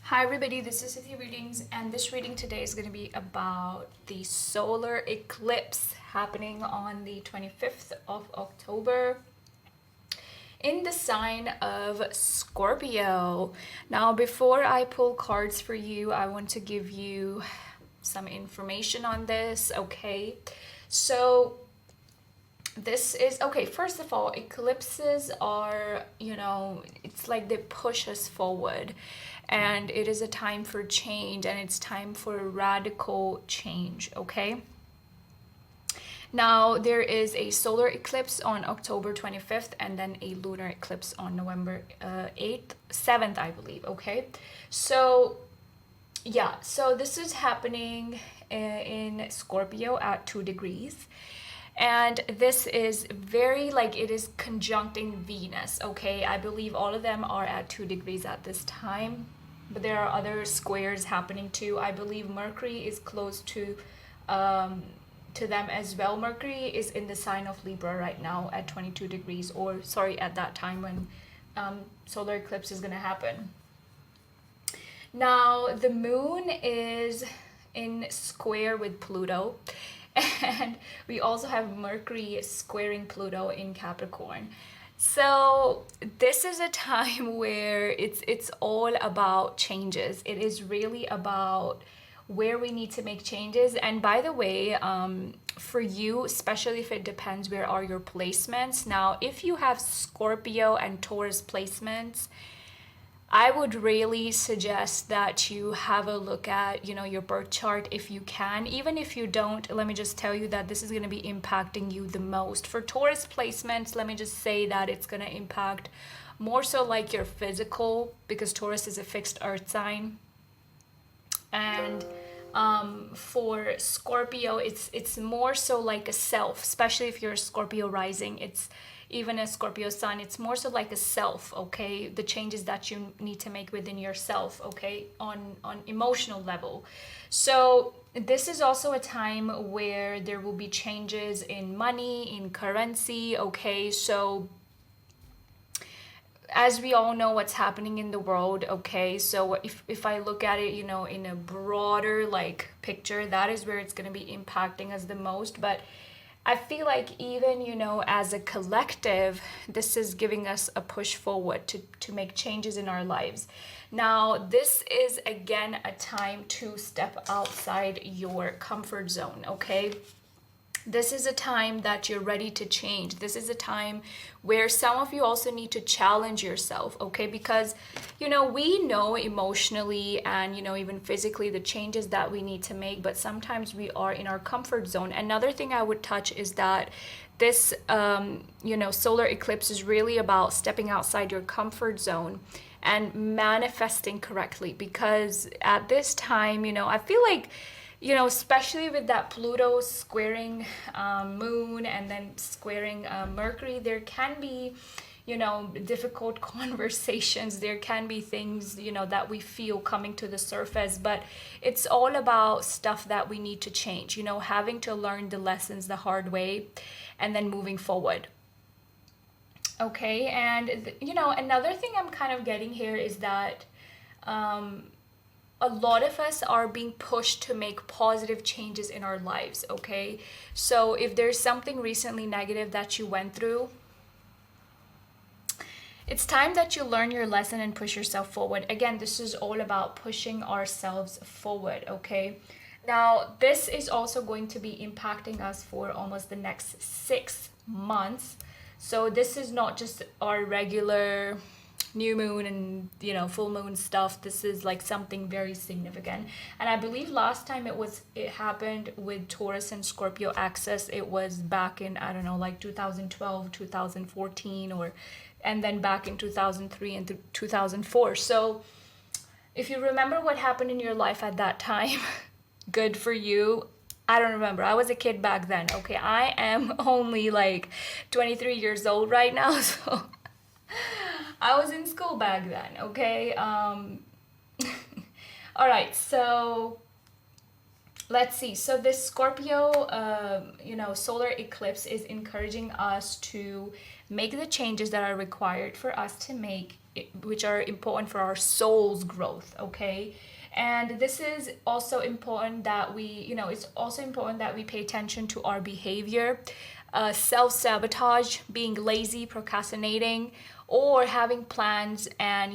Hi everybody, this is Cynthia Readings, and this reading today is going to be about the solar eclipse happening on the 25th of October in the sign of Scorpio. Now, before I pull cards for you, I want to give you some information on this, okay? So this is okay. First of all, eclipses are, it's like they push us forward, and it is a time for change, and it's time for radical change, okay? Now, there is a solar eclipse on October 25th, and then a lunar eclipse on November 8th, 7th, I believe, okay? So yeah, so this is happening in Scorpio at 2 degrees, and this is very, like, it is conjuncting Venus, okay? I believe all of them are at 2 degrees at this time, but there are other squares happening too. I believe Mercury is close to them as well. Mercury is in the sign of Libra right now at 22 degrees, or sorry, at that time when solar eclipse is going to happen. Now, the moon is in square with Pluto, and we also have Mercury squaring Pluto in Capricorn. So this is a time where it's all about changes. It is really about where we need to make changes. And by the way, for you, especially if it depends where are your placements. Now, if you have Scorpio and Taurus placements, I would really suggest that you have a look at, your birth chart if you can. Even if you don't, let me just tell you that this is going to be impacting you the most. For Taurus placements, let me just say that it's going to impact more so like your physical, because Taurus is a fixed earth sign. And for Scorpio, it's more so like a self, especially if you're a Scorpio rising. It's even a Scorpio sun, it's more so like a self, okay? The changes that you need to make within yourself, okay? On emotional level. So this is also a time where there will be changes in money, in currency, okay? So as we all know what's happening in the world, okay? So if I look at it, in a broader like picture, that is where it's going to be impacting us the most. But I feel like even, as a collective, this is giving us a push forward to make changes in our lives. Now, this is again a time to step outside your comfort zone, okay? This is a time that you're ready to change. This is a time where some of you also need to challenge yourself, okay? Because, we know emotionally and, even physically the changes that we need to make, but sometimes we are in our comfort zone. Another thing I would touch is that this, solar eclipse is really about stepping outside your comfort zone and manifesting correctly. Because at this time, I feel like, especially with that Pluto squaring moon and then squaring Mercury, there can be, difficult conversations. There can be things, that we feel coming to the surface, but it's all about stuff that we need to change, having to learn the lessons the hard way and then moving forward. Okay, and, another thing I'm kind of getting here is that a lot of us are being pushed to make positive changes in our lives, okay? So if there's something recently negative that you went through, it's time that you learn your lesson and push yourself forward. Again, this is all about pushing ourselves forward, okay? Now, this is also going to be impacting us for almost the next 6 months. So this is not just our regular new moon and full moon stuff. This is like something very significant, and I believe last time it happened with Taurus and Scorpio axis, it was back in, I don't know, like 2012, 2014, and then back in 2003 and 2004. So if you remember what happened in your life at that time, good for you. I don't remember. I was a kid back then, okay? I am only like 23 years old right now, so I was in school back then, okay? All right, so let's see. So this Scorpio, solar eclipse is encouraging us to make the changes that are required for us to make important for our soul's growth, okay? And this is also important that we, it's also important that we pay attention to our behavior, self-sabotage, being lazy, procrastinating, or having plans and,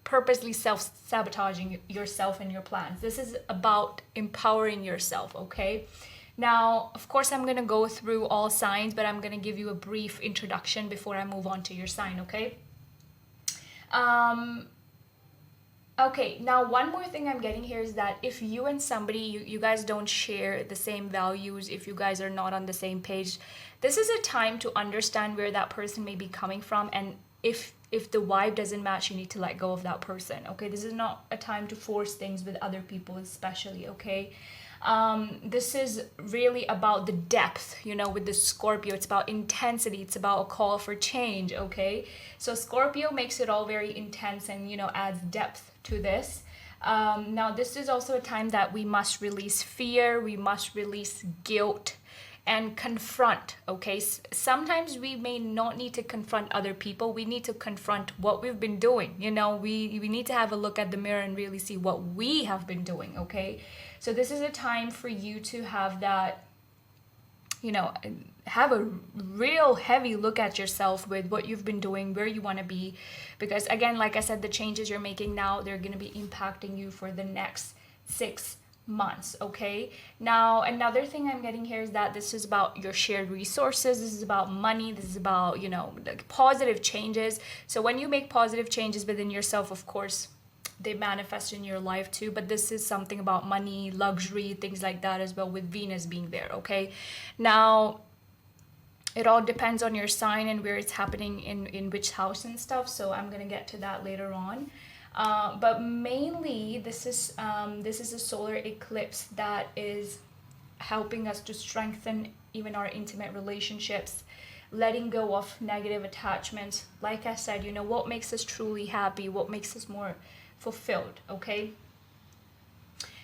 purposely self-sabotaging yourself and your plans. This is about empowering yourself, okay? Now, of course, I'm going to go through all signs, but I'm going to give you a brief introduction before I move on to your sign, okay? Okay, now one more thing I'm getting here is that if you and somebody, you guys don't share the same values, if you guys are not on the same page, this is a time to understand where that person may be coming from, and if the vibe doesn't match, you need to let go of that person, okay? This is not a time to force things with other people, especially, okay? This is really about the depth, with the Scorpio. It's about intensity. It's about a call for change, okay? So Scorpio makes it all very intense and, adds depth to this. Now, this is also a time that we must release fear. We must release guilt and confront, okay? Sometimes we may not need to confront other people. We need to confront what we've been doing. We need to have a look at the mirror and really see what we have been doing, okay? So this is a time for you to have that, have a real heavy look at yourself with what you've been doing, where you want to be. Because again, like I said, the changes you're making now, they're going to be impacting you for the next 6 months, okay? Now, another thing I'm getting here is that this is about your shared resources. This is about money. This is about, like positive changes. So when you make positive changes within yourself, of course, they manifest in your life too, but this is something about money, luxury, things like that as well, with Venus being there, okay? Now, it all depends on your sign and where it's happening in which house and stuff, so I'm gonna get to that later on. But mainly, this is a solar eclipse that is helping us to strengthen even our intimate relationships, letting go of negative attachments. Like I said, what makes us truly happy, what makes us more fulfilled, okay?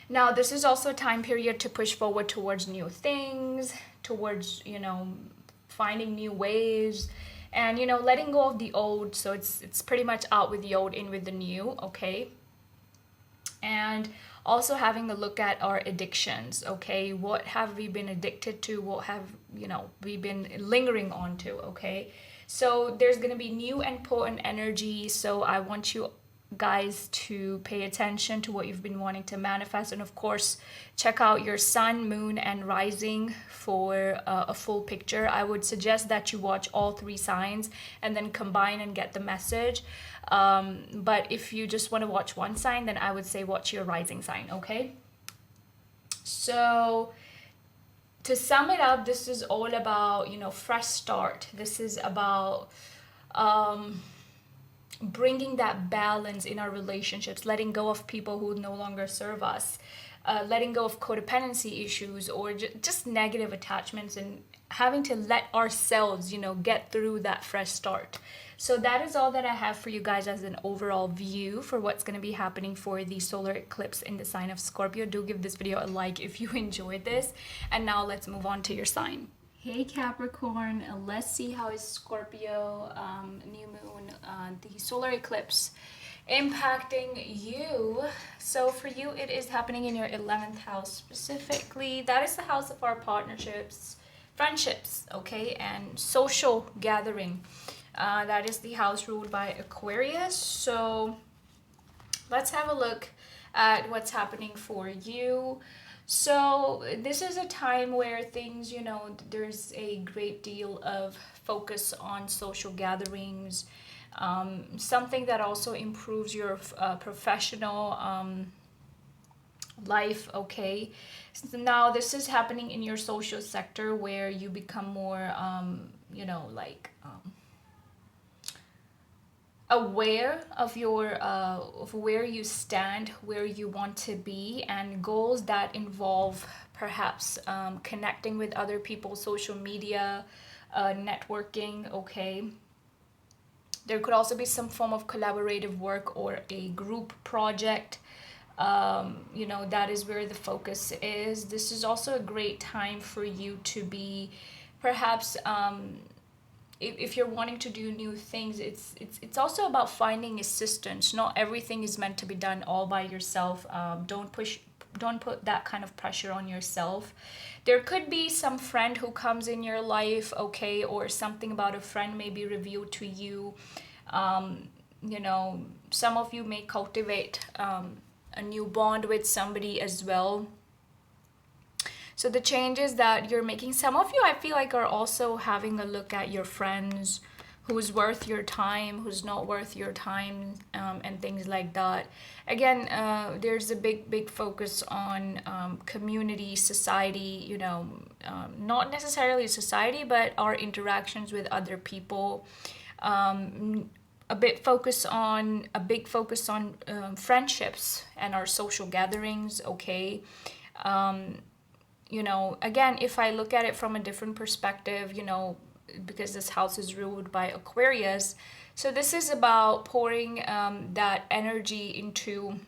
Now, this is also a time period to push forward towards new things, towards, finding new ways, and, letting go of the old. So it's pretty much out with the old, in with the new, okay? And also having a look at our addictions, okay? What have we been addicted to? What have, we been lingering on to, okay? So there's going to be new and potent energy. So I want you guys to pay attention to what you've been wanting to manifest, and of course check out your sun, moon, and rising for a full picture. I would suggest that you watch all 3 signs and then combine and get the message, but if you just want to watch one sign, then I would say watch your rising sign, okay? So to sum it up, this is all about, fresh start. This is about bringing that balance in our relationships, letting go of people who no longer serve us, letting go of codependency issues or just negative attachments, and having to let ourselves, get through that fresh start. So that is all that I have for you guys as an overall view for what's going to be happening for the solar eclipse in the sign of Scorpio. Do give this video a like if you enjoyed this. And now let's move on to your sign. Hey Capricorn, let's see how is Scorpio, new moon, the solar eclipse impacting you. So for you, it is happening in your 11th house specifically. That is the house of our partnerships, friendships, okay, and social gathering. That is the house ruled by Aquarius. So let's have a look at what's happening for you. So this is a time where things, there's a great deal of focus on social gatherings, something that also improves your professional life, okay? So now this is happening in your social sector where you become more, aware of your of where you stand, where you want to be, and goals that involve perhaps connecting with other people, social media, networking, okay? There could also be some form of collaborative work or a group project. That is where the focus is. This is also a great time for you to be perhaps if you're wanting to do new things, it's also about finding assistance. Not everything is meant to be done all by yourself. Don't put that kind of pressure on yourself. There could be some friend who comes in your life, okay, or something about a friend may be revealed to you. You know, some of you may cultivate a new bond with somebody as well. So the changes that you're making, some of you I feel like are also having a look at your friends, who's worth your time, who's not worth your time, and things like that. Again, there's a big focus on community, society, you know, not necessarily society, but our interactions with other people. A big focus on friendships and our social gatherings, okay. You know, again, if I look at it from a different perspective, you know, because this house is ruled by Aquarius, so this is about pouring that energy into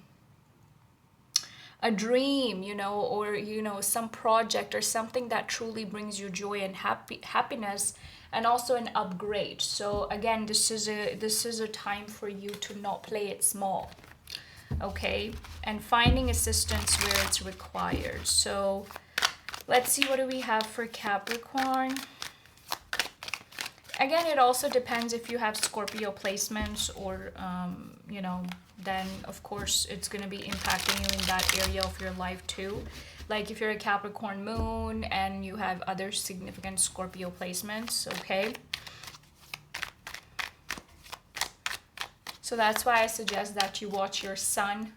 a dream, you know, or, you know, some project or something that truly brings you joy and happiness, and also an upgrade. So again, this is a time for you to not play it small, okay, and finding assistance where it's required. So let's see, what do we have for Capricorn? Again, it also depends if you have Scorpio placements, or, you know, then of course it's going to be impacting you in that area of your life too. Like if you're a Capricorn moon and you have other significant Scorpio placements, okay? So that's why I suggest that you watch your sun,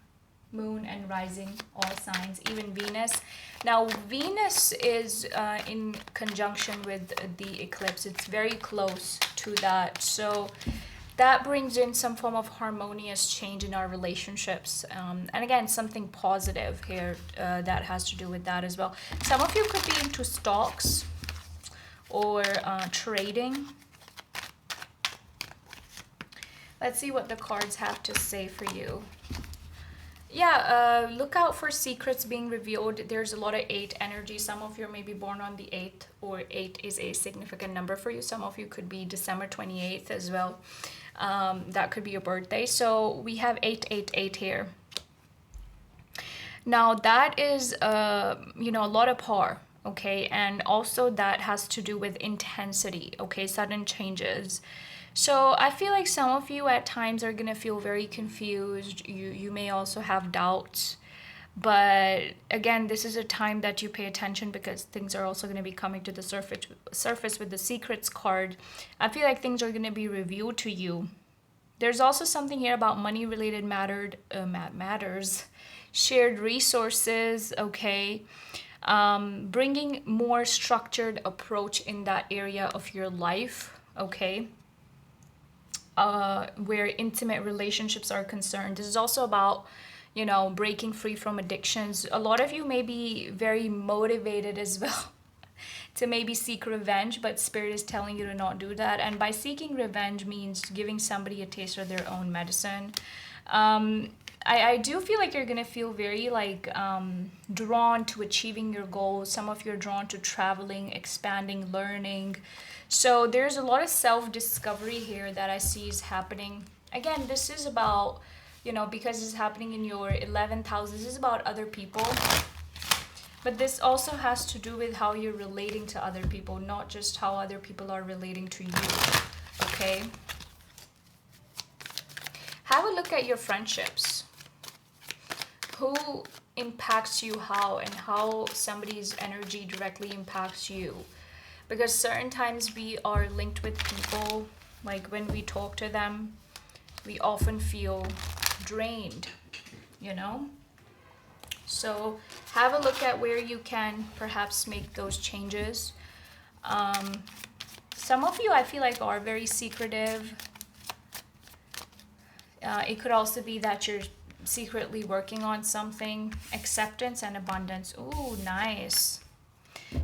moon, and rising, all signs, even Venus. Now, Venus is in conjunction with the eclipse. It's very close to that. So that brings in some form of harmonious change in our relationships. And again, something positive here that has to do with that as well. Some of you could be into stocks or trading. Let's see what the cards have to say for you. Yeah, look out for secrets being revealed. There's a lot of 8 energy. Some of you may be born on the 8th, or 8 is a significant number for you. Some of you could be December 28th as well. That could be your birthday. So we have 888 here. Now that is, you know, a lot of power, okay? And also that has to do with intensity, okay? Sudden changes. So I feel like some of you at times are going to feel very confused. You may also have doubts. But again, this is a time that you pay attention, because things are also going to be coming to the surface with the secrets card. I feel like things are going to be revealed to you. There's also something here about money related matters, shared resources, okay? Bringing more structured approach in that area of your life, okay? Where intimate relationships are concerned. This is also about, you know, breaking free from addictions. A lot of you may be very motivated as well to maybe seek revenge, but Spirit is telling you to not do that. And by seeking revenge means giving somebody a taste of their own medicine. I do feel like you're going to feel very like drawn to achieving your goals. Some of you are drawn to traveling, expanding, learning. So there's a lot of self-discovery here that I see is happening. Again, this is about, you know, because it's happening in your 11th house, this is about other people. But this also has to do with how you're relating to other people, not just how other people are relating to you, okay? Have a look at your friendships. Who impacts you how, and how somebody's energy directly impacts you. Because certain times we are linked with people, like when we talk to them, we often feel drained, you know? So have a look at where you can perhaps make those changes. Some of you I feel like are very secretive. It could also be that you're secretly working on something. Acceptance and abundance. Ooh, nice.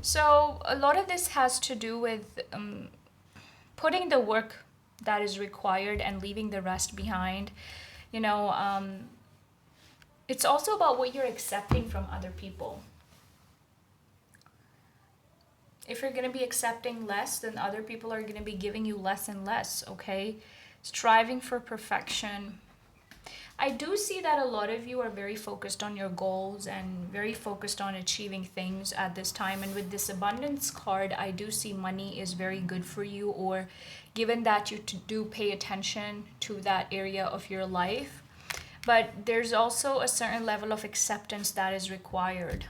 So a lot of this has to do with putting the work that is required and leaving the rest behind. You know, it's also about what you're accepting from other people. If you're going to be accepting less, then other people are going to be giving you less and less, okay? Striving for perfection. I do see that a lot of you are very focused on your goals and very focused on achieving things at this time. And with this abundance card, I do see money is very good for you, or given that you do pay attention to that area of your life. But there's also a certain level of acceptance that is required.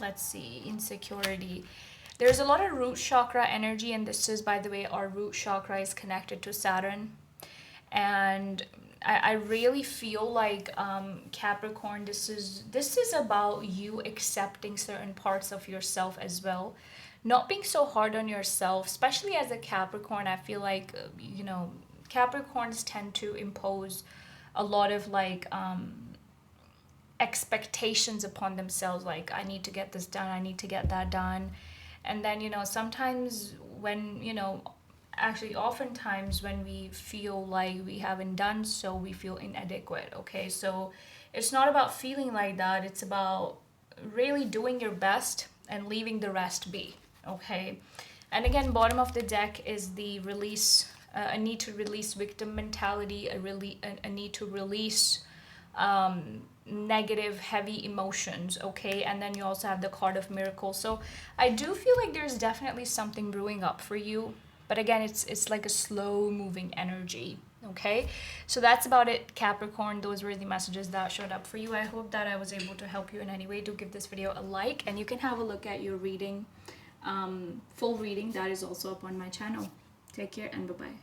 Let's see, insecurity. There's a lot of root chakra energy, and this is, by the way, our root chakra is connected to Saturn. And I really feel like Capricorn, this is about you accepting certain parts of yourself as well, not being so hard on yourself, especially as a Capricorn. I feel like you know, Capricorns tend to impose a lot of like expectations upon themselves, like I need to get this done, I need to get that done. And then, you know, sometimes when, you know, actually oftentimes when we feel like we haven't done so, we feel inadequate, okay? So it's not about feeling like that, it's about really doing your best and leaving the rest be, okay? And again, bottom of the deck is the release, a need to release victim mentality, a need to release negative, heavy emotions, okay? And then you also have the card of miracles. So I do feel like there's definitely something brewing up for you. But again, it's like a slow moving energy, okay? So that's about it, Capricorn. Those were the messages that showed up for you. I hope that I was able to help you in any way. Do give this video a like, and you can have a look at your reading, full reading that is also up on my channel. Take care and bye-bye.